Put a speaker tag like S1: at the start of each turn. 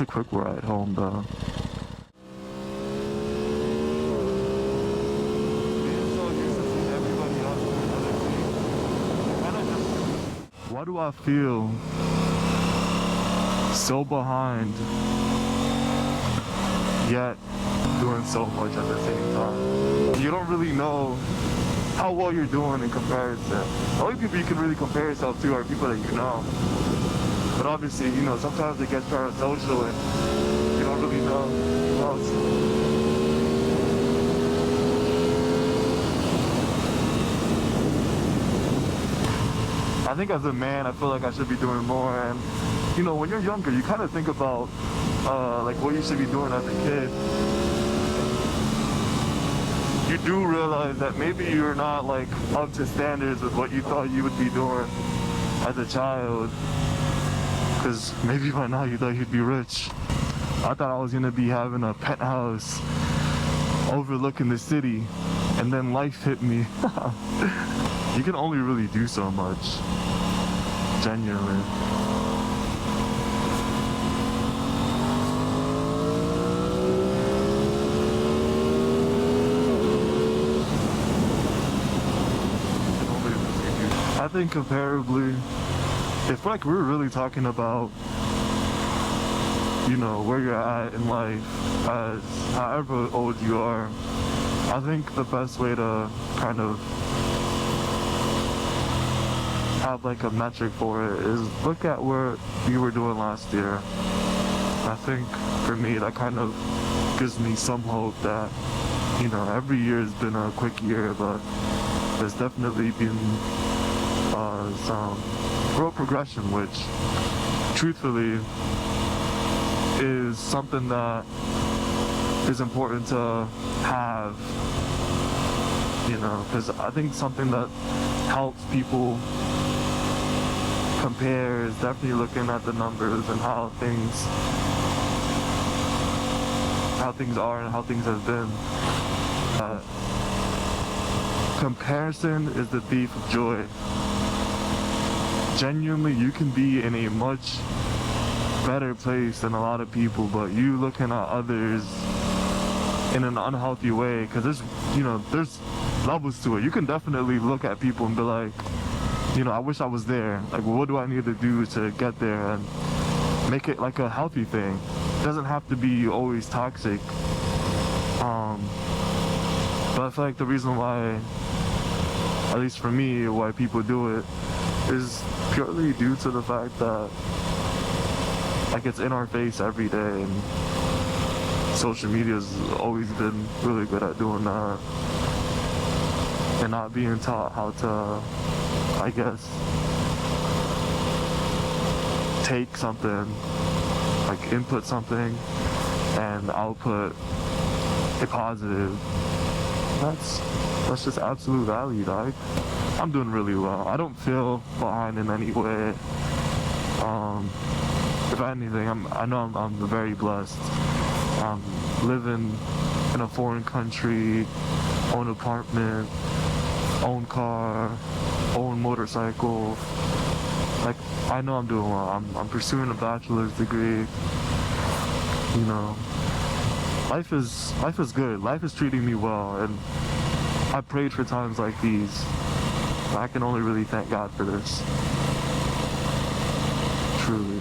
S1: It's a quick ride home though. Why do I feel so behind, yet doing so much at the same time? You don't really know how well you're doing in comparison. The only people you can really compare yourself to are people that you know. But obviously, you know, sometimes it gets parasocial and you don't really know who else. I think as a man, I feel like I should be doing more. And you know, when you're younger, you kind of think about like what you should be doing as a kid. You do realize that maybe you're not like up to standards with what you thought you would be doing as a child. Because maybe by now you thought you'd be rich. I thought I was gonna be having a penthouse overlooking the city, and then life hit me. You can only really do so much, genuinely. I think comparably, if like we're really talking about, you know, where you're at in life, as however old you are, I think the best way to kind of have like a metric for it is look at what you were doing last year. I think for me that kind of gives me some hope that, you know, every year has been a quick year, but there's definitely been some growth progression, which truthfully is something that is important to have, you know, because I think something that helps people compare is definitely looking at the numbers and how things are and how things have been. Comparison is the thief of joy. Genuinely, you can be in a much better place than a lot of people, but you looking at others in an unhealthy way, because there's, you know, there's levels to it. You can definitely look at people and be like, you know, I wish I was there. Like, what do I need to do to get there, and make it like a healthy thing. It doesn't have to be always toxic. But I feel like the reason why, at least for me, why people do it is purely due to the fact that like it's in our face every day, and social media has always been really good at doing that and not being taught how to, I guess, take something, like input something and output a positive. That's just absolute value, dog. I'm doing really well. I don't feel behind in any way. If anything, I know I'm very blessed. Living in a foreign country, own apartment, own car, own motorcycle. Like, I know I'm doing well. I'm pursuing a bachelor's degree. You know, life is good. Life is treating me well, and I prayed for times like these. I can only really thank God for this. Truly.